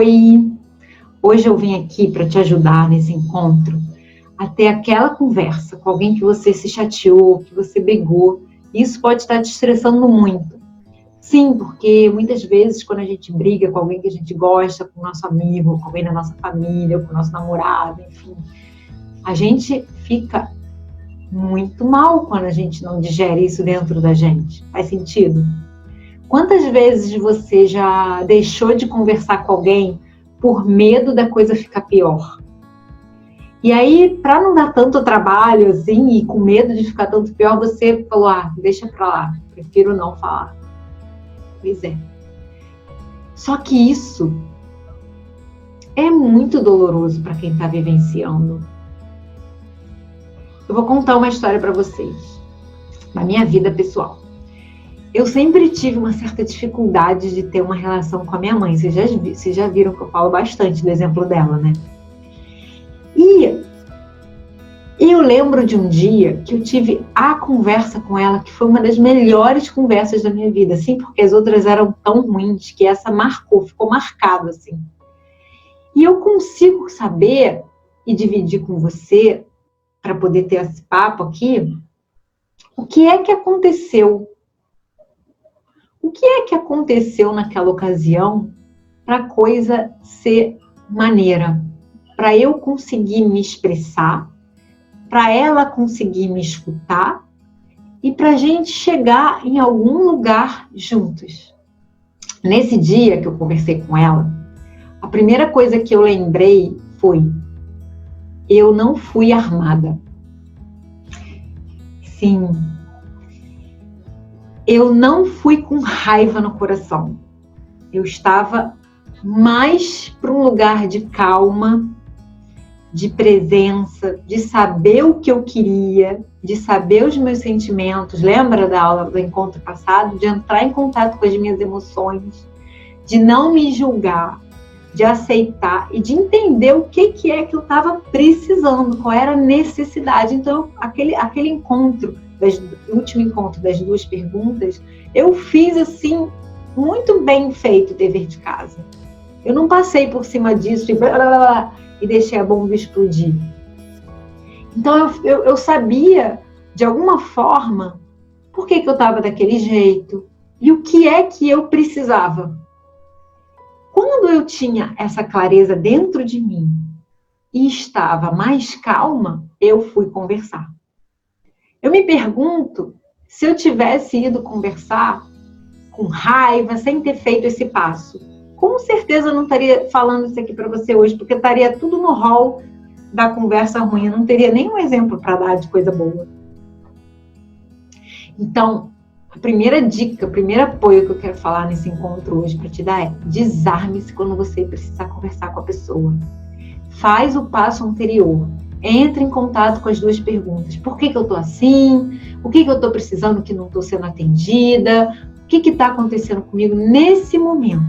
Oi! Hoje eu vim aqui para te ajudar nesse encontro a ter aquela conversa com alguém que você se chateou, que você brigou. Isso pode estar te estressando muito. Sim, porque muitas vezes quando a gente briga com alguém que a gente gosta, com o nosso amigo, com alguém da nossa família, com o nosso namorado, enfim, a gente fica muito mal quando a gente não digere isso dentro da gente. Faz sentido? Quantas vezes você já deixou de conversar com alguém por medo da coisa ficar pior? E aí, para não dar tanto trabalho assim, e com medo de ficar tanto pior, você falou, deixa pra lá, prefiro não falar. Pois é. Só que isso é muito doloroso para quem está vivenciando. Eu vou contar uma história para vocês, da minha vida pessoal. Eu sempre tive uma certa dificuldade de ter uma relação com a minha mãe. Vocês já viram que eu falo bastante do exemplo dela, né? E eu lembro de um dia que eu tive a conversa com ela, que foi uma das melhores conversas da minha vida, assim, porque as outras eram tão ruins, que essa ficou marcada, assim. E eu consigo saber e dividir com você, para poder ter esse papo aqui, o que é que aconteceu. O que é que aconteceu naquela ocasião para a coisa ser maneira? Para eu conseguir me expressar, para ela conseguir me escutar e para a gente chegar em algum lugar juntos. Nesse dia que eu conversei com ela, a primeira coisa que eu lembrei foi: eu não fui armada. Sim. Eu não fui com raiva no coração. Eu estava mais para um lugar de calma, de presença, de saber o que eu queria, de saber os meus sentimentos. Lembra da aula do encontro passado? De entrar em contato com as minhas emoções, de não me julgar, de aceitar e de entender o que é que eu estava precisando, qual era a necessidade. Então, aquele encontro, o último encontro das 2 perguntas, eu fiz assim, muito bem feito o dever de casa. Eu não passei por cima disso e deixei a bomba explodir. Então eu sabia, de alguma forma, por que eu estava daquele jeito e o que é que eu precisava. Quando eu tinha essa clareza dentro de mim e estava mais calma, eu fui conversar. Eu me pergunto se eu tivesse ido conversar com raiva, sem ter feito esse passo. Com certeza eu não estaria falando isso aqui para você hoje, porque estaria tudo no rol da conversa ruim. Eu não teria nenhum exemplo para dar de coisa boa. Então, a primeira dica, o primeiro apoio que eu quero falar nesse encontro hoje para te dar é: desarme-se quando você precisar conversar com a pessoa. Faz o passo anterior. Entre em contato com as 2 perguntas. Por que eu estou assim? O que eu estou precisando que não estou sendo atendida? O que está acontecendo comigo nesse momento?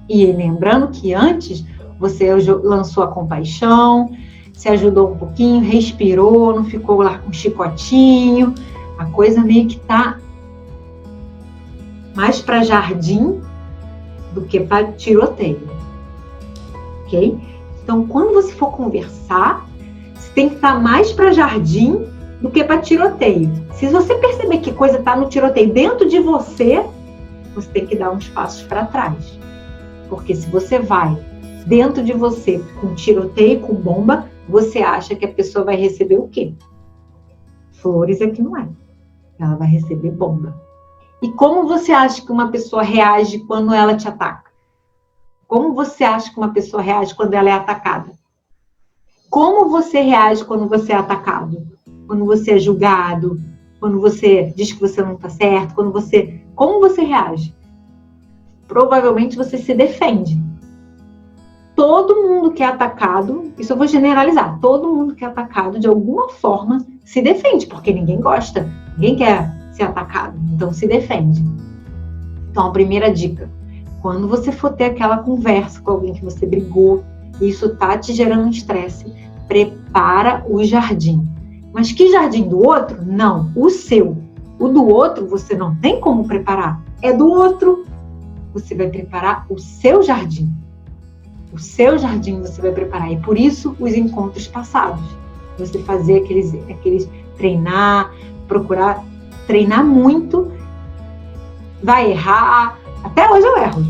E lembrando que antes você lançou a compaixão, se ajudou um pouquinho, respirou, não ficou lá com chicotinho. A coisa meio que está mais para jardim do que para tiroteio. Ok? Então, quando você for conversar, você tem que estar mais para jardim do que para tiroteio. Se você perceber que a coisa está no tiroteio dentro de você, você tem que dar uns passos para trás. Porque se você vai dentro de você com tiroteio, com bomba, você acha que a pessoa vai receber o quê? Flores é que não é. Ela vai receber bomba. E como você acha que uma pessoa reage quando ela te ataca? Como você acha que uma pessoa reage quando ela é atacada? Como você reage quando você é atacado? Quando você é julgado? Quando você diz que você não está certo? Como você reage? Provavelmente você se defende. Todo mundo que é atacado, isso eu vou generalizar, todo mundo que é atacado de alguma forma se defende, porque ninguém gosta, ninguém quer ser atacado, então se defende. Então, a primeira dica: quando você for ter aquela conversa com alguém que você brigou, e isso tá te gerando estresse, prepara o jardim. Mas que jardim do outro? Não, o seu. O do outro você não tem como preparar, é do outro. você vai preparar o seu jardim. O seu jardim você vai preparar. E por isso os encontros passados. Você fazer aqueles treinar, procurar treinar muito, vai errar. Até hoje eu erro.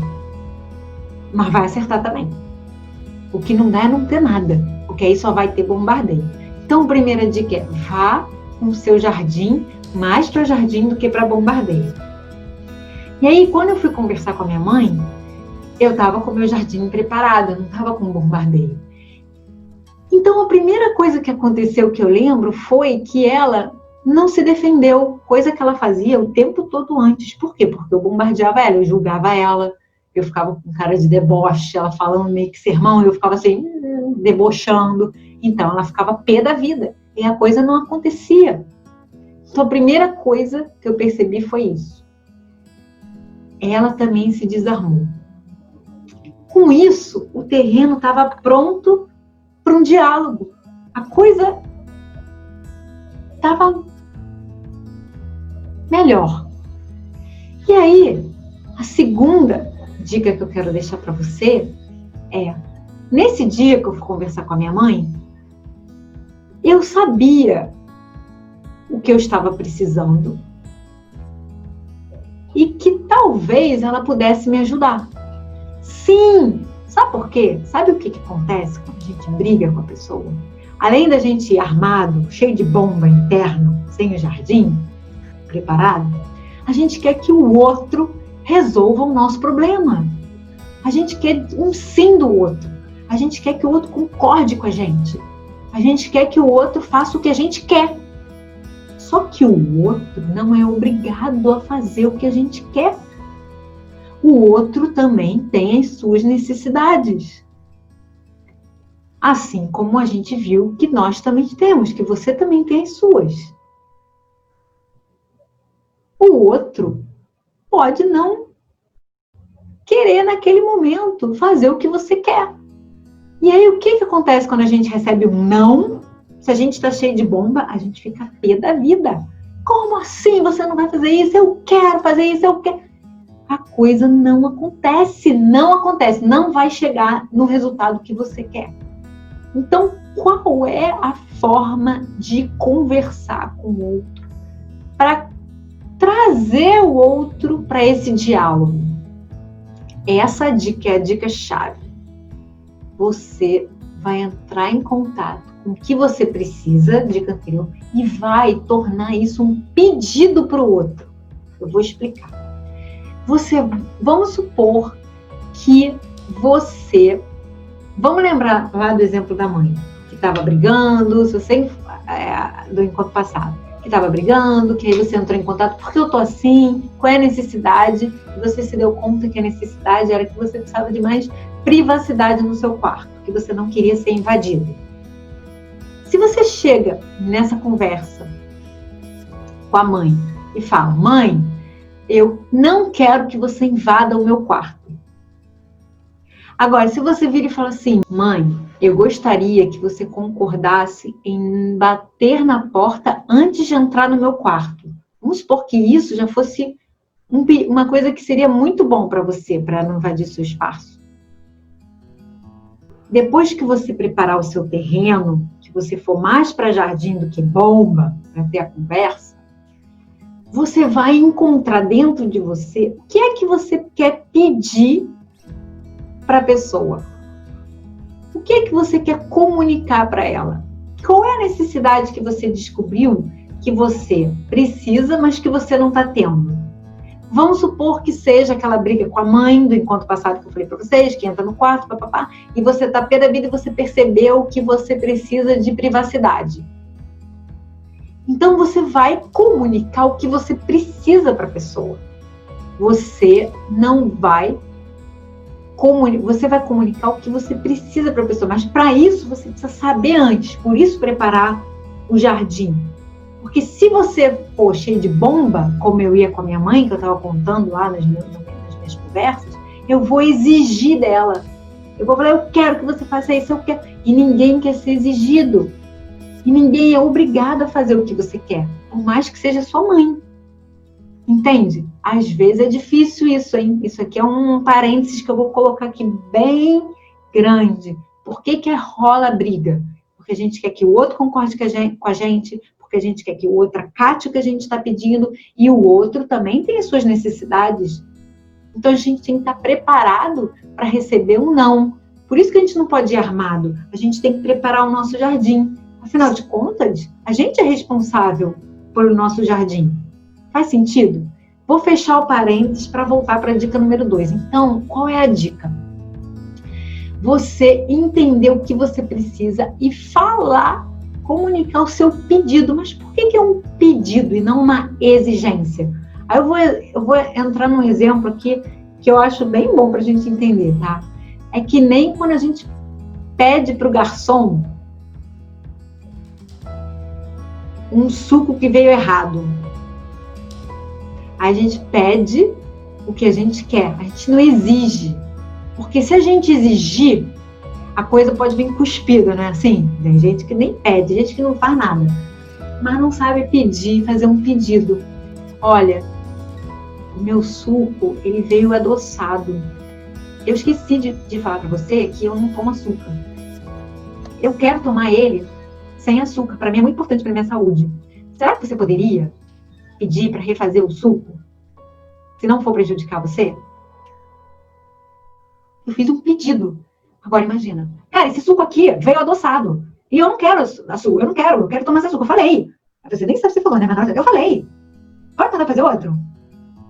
Mas vai acertar também. O que não dá é não ter nada. Porque aí só vai ter bombardeio. Então a primeira dica é: vá com o seu jardim mais para jardim do que para bombardeio. E aí quando eu fui conversar com a minha mãe, eu estava com o meu jardim preparado, eu não estava com bombardeio. Então, a primeira coisa que aconteceu que eu lembro foi que ela não se defendeu, coisa que ela fazia o tempo todo antes. Por quê? Porque eu bombardeava ela, eu julgava ela, eu ficava com cara de deboche, ela falando meio que sermão, eu ficava assim, debochando. Então, ela ficava pé da vida e a coisa não acontecia. Então, a primeira coisa que eu percebi foi isso. Ela também se desarmou. Com isso, o terreno estava pronto para um diálogo. A coisa estava melhor. E aí, a segunda dica que eu quero deixar para você é: nesse dia que eu fui conversar com a minha mãe, eu sabia o que eu estava precisando e que talvez ela pudesse me ajudar. Sim! Sabe por quê? Sabe o que acontece quando a gente briga com a pessoa? Além da gente ir armado, cheio de bomba interno, sem o jardim preparado, a gente quer que o outro resolva o nosso problema. A gente quer um sim do outro. A gente quer que o outro concorde com a gente. A gente quer que o outro faça o que a gente quer. Só que o outro não é obrigado a fazer o que a gente quer. O outro também tem as suas necessidades. Assim como a gente viu que nós também temos, que você também tem as suas. O outro pode não querer naquele momento fazer o que você quer. E aí o que acontece quando a gente recebe um não? Se a gente está cheio de bomba, a gente fica pé da vida. Como assim você não vai fazer isso? Eu quero fazer isso, eu quero. A coisa não acontece, não vai chegar no resultado que você quer. Então, qual é a forma de conversar com o outro para trazer o outro para esse diálogo? Essa dica é a dica-chave. Você vai entrar em contato com o que você precisa, dica anterior, e vai tornar isso um pedido para o outro. Eu vou explicar. Vamos supor que você... Vamos lembrar lá do exemplo da mãe, que estava brigando, do encontro passado, que estava brigando, que aí você entrou em contato, porque eu tô assim, qual é a necessidade? E você se deu conta que a necessidade era que você precisava de mais privacidade no seu quarto, que você não queria ser invadido. Se você chega nessa conversa com a mãe e fala: mãe, eu não quero que você invada o meu quarto. Agora, se você vira e fala assim: mãe, eu gostaria que você concordasse em bater na porta antes de entrar no meu quarto. Vamos supor que isso já fosse uma coisa que seria muito bom para você, para não invadir seu espaço. Depois que você preparar o seu terreno, que você for mais para jardim do que bomba, para ter a conversa, você vai encontrar dentro de você o que é que você quer pedir para a pessoa. O que é que você quer comunicar para ela? Qual é a necessidade que você descobriu que você precisa, mas que você não está tendo? Vamos supor que seja aquela briga com a mãe do encontro passado que eu falei para vocês, que entra no quarto, papapá, e você está pé da vida e você percebeu que você precisa de privacidade. Então você vai comunicar o que você precisa para a pessoa. Você vai comunicar o que você precisa para a pessoa, mas para isso você precisa saber antes, por isso preparar o jardim. Porque se você for cheio de bomba, como eu ia com a minha mãe, que eu estava contando lá nas minhas conversas, eu vou exigir dela. Eu vou falar: eu quero que você faça isso, eu quero. E ninguém quer ser exigido. E ninguém é obrigado a fazer o que você quer, por mais que seja sua mãe. Entende? Às vezes é difícil isso, hein? Isso aqui é um parênteses que eu vou colocar aqui bem grande. Por que que rola briga? Porque a gente quer que o outro concorde com a gente, porque a gente quer que o outro acate o que a gente está pedindo, e o outro também tem as suas necessidades. Então a gente tem que estar preparado para receber um não. Por isso que a gente não pode ir armado. A gente tem que preparar o nosso jardim. Afinal de contas, a gente é responsável pelo nosso jardim. Faz sentido? Vou fechar o parênteses para voltar para a dica número 2. Então, qual é a dica? Você entender o que você precisa e falar, comunicar o seu pedido. Mas por que é um pedido e não uma exigência? Aí eu vou entrar num exemplo aqui que eu acho bem bom para a gente entender, tá? É que nem quando a gente pede para o garçom um suco que veio errado. A gente pede o que a gente quer, a gente não exige. Porque se a gente exigir, a coisa pode vir cuspida, né? Assim, tem gente que nem pede, gente que não faz nada, mas não sabe pedir, fazer um pedido. Olha, o meu suco, ele veio adoçado. Eu esqueci de falar para você que eu não como açúcar. Eu quero tomar ele sem açúcar. Para mim é muito importante para minha saúde. Será que você poderia pedir para refazer o suco, se não for prejudicar você? Eu fiz um pedido. Agora imagina, cara, esse suco aqui veio adoçado e eu não quero açúcar, eu quero tomar esse açúcar. Eu falei. Você nem sabe se você falou, né? Mas eu falei. Pode mandar fazer outro?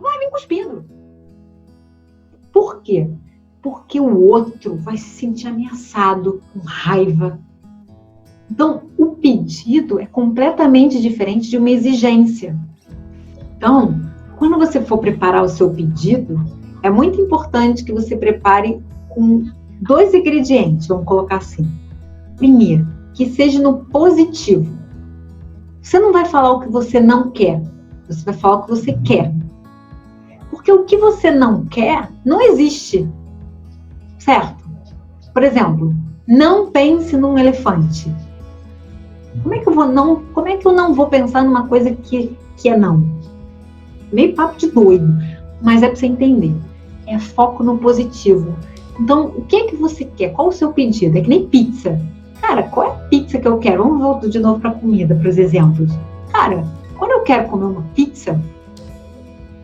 Vai vir cuspindo. Por quê? Porque o outro vai se sentir ameaçado, com raiva. Então, o pedido é completamente diferente de uma exigência. Então, quando você for preparar o seu pedido, é muito importante que você prepare com 2 ingredientes, vamos colocar assim. Primeiro, que seja no positivo. Você não vai falar o que você não quer, você vai falar o que você quer. Porque o que você não quer não existe, certo? Por exemplo, não pense num elefante. Como é que eu não vou pensar numa coisa que é não? Meio papo de doido, mas é para você entender. É foco no positivo. Então, o que é que você quer? Qual o seu pedido? É que nem pizza. Cara, qual é a pizza que eu quero? Vamos voltar de novo para a comida, para os exemplos. Cara, quando eu quero comer uma pizza,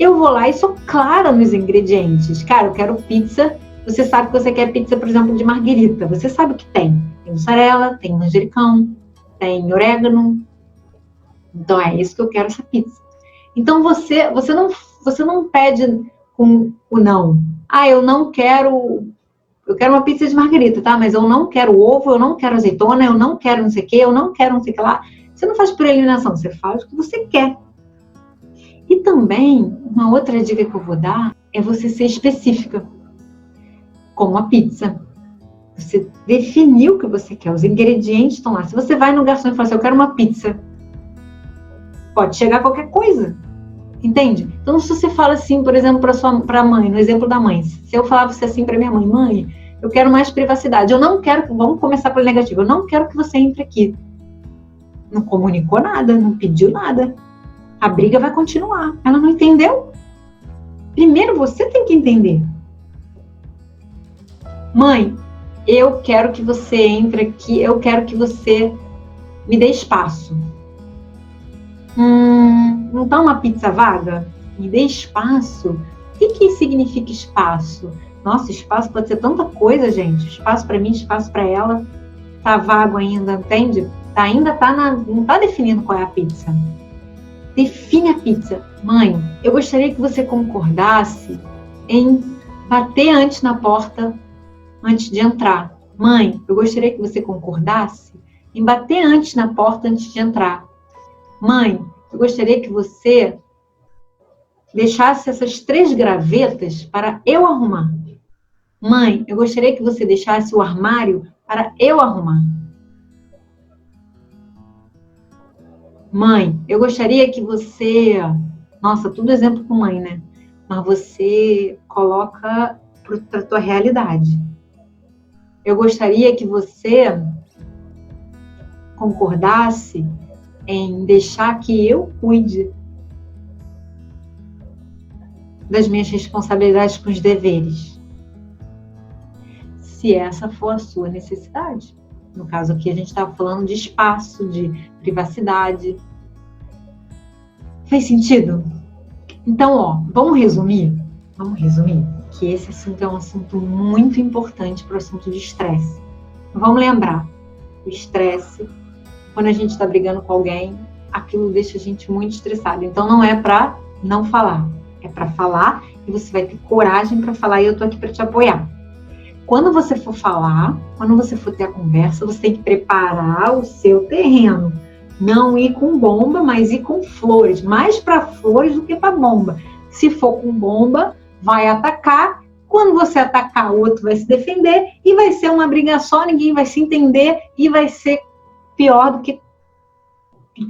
eu vou lá e sou clara nos ingredientes. Cara, eu quero pizza. Você sabe que você quer pizza, por exemplo, de marguerita. Você sabe o que tem. Tem mussarela, tem manjericão, tem orégano. Então, é isso que eu quero, essa pizza. Então, você não pede com o não. Ah, eu quero uma pizza de marguerita, tá? Mas eu não quero ovo, eu não quero azeitona, eu não quero não sei o que, eu não quero não sei o que lá. Você não faz por eliminação, você faz o que você quer. E também, uma outra dica que eu vou dar é você ser específica. Como a pizza. Você definiu o que você quer, os ingredientes estão lá. Se você vai no garçom e fala assim, eu quero uma pizza, pode chegar qualquer coisa. Entende? Então, se você fala assim, por exemplo, para a mãe, no exemplo da mãe, se eu falasse assim para minha mãe, mãe, eu quero mais privacidade, eu não quero, vamos começar pelo negativo, eu não quero que você entre aqui. Não comunicou nada, não pediu nada. A briga vai continuar. Ela não entendeu? Primeiro você tem que entender. Mãe, eu quero que você entre aqui, eu quero que você me dê espaço. Não tá uma pizza vaga? Me dê espaço. O que significa espaço? Nossa, espaço pode ser tanta coisa, gente. Espaço para mim, espaço para ela. Tá vago ainda, entende? Não tá definindo qual é a pizza. Define a pizza. Mãe, eu gostaria que você concordasse em bater antes na porta, antes de entrar. Mãe, eu gostaria que você concordasse em bater antes na porta, antes de entrar. Mãe, eu gostaria que você deixasse essas 3 gavetas para eu arrumar. Mãe, eu gostaria que você deixasse o armário para eu arrumar. Mãe, eu gostaria que você... Nossa, tudo exemplo com mãe, né? Mas você coloca para a tua realidade. Eu gostaria que você concordasse em deixar que eu cuide. das minhas responsabilidades com os deveres. Se essa for a sua necessidade. No caso aqui, a gente estava falando de espaço, de privacidade. Faz sentido? Então, vamos resumir? Vamos resumir que esse assunto é um assunto muito importante para o assunto de estresse. Vamos lembrar, o estresse, quando a gente está brigando com alguém, aquilo deixa a gente muito estressado. Então, não é para não falar, é para falar e você vai ter coragem para falar e eu estou aqui para te apoiar. Quando você for falar, quando você for ter a conversa, você tem que preparar o seu terreno. Não ir com bomba, mas ir com flores. Mais para flores do que para bomba. Se for com bomba, vai atacar. Quando você atacar, o outro vai se defender e vai ser uma briga só, ninguém vai se entender e vai ser pior do que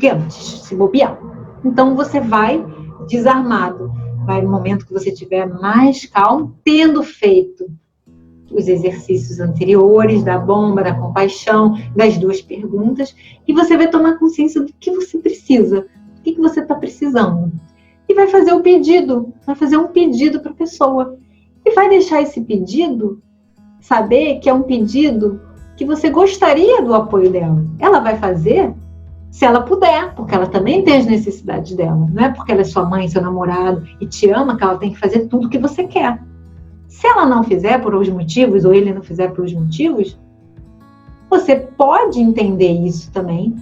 antes, se bobear. Então, você vai desarmado. Vai no momento que você estiver mais calmo, tendo feito os exercícios anteriores, da bomba, da compaixão, das duas perguntas, e você vai tomar consciência do que você precisa, do que você está precisando. E vai fazer o pedido, vai fazer um pedido para a pessoa. E vai deixar esse pedido, saber que é um pedido que você gostaria do apoio dela. Ela vai fazer se ela puder, porque ela também tem as necessidades dela. Não é porque ela é sua mãe, seu namorado, e te ama que ela tem que fazer tudo o que você quer. Se ela não fizer por os motivos, ou ele não fizer por os motivos, você pode entender isso também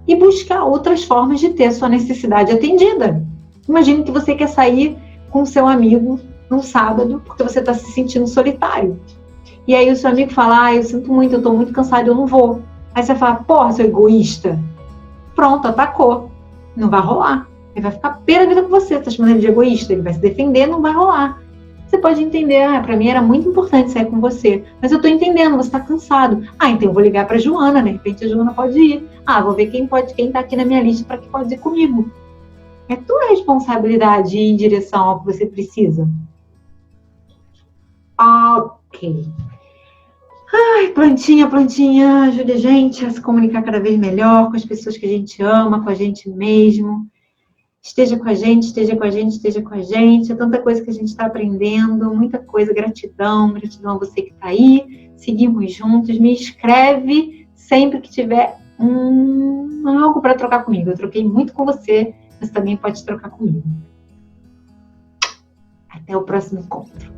e buscar outras formas de ter a sua necessidade atendida. Imagine que você quer sair com o seu amigo num sábado, porque você está se sentindo solitário. E aí o seu amigo fala, eu sinto muito, eu estou muito cansado, eu não vou. Aí você fala, porra, seu egoísta. Pronto, atacou. Não vai rolar. Ele vai ficar pé da vida com você, tá chamando ele de egoísta, ele vai se defender, não vai rolar. Você pode entender, para mim era muito importante sair com você, mas eu tô entendendo, você tá cansado. Então eu vou ligar pra Joana, de repente a Joana pode ir. Vou ver quem tá aqui na minha lista para que pode ir comigo. É tua responsabilidade ir em direção ao que você precisa. Ok. Plantinha, ajude a gente a se comunicar cada vez melhor com as pessoas que a gente ama, com a gente mesmo. Esteja com a gente. É tanta coisa que a gente está aprendendo, muita coisa. Gratidão a você que está aí. Seguimos juntos. Me escreve sempre que tiver algo para trocar comigo. Eu troquei muito com você, mas também pode trocar comigo. Até o próximo encontro.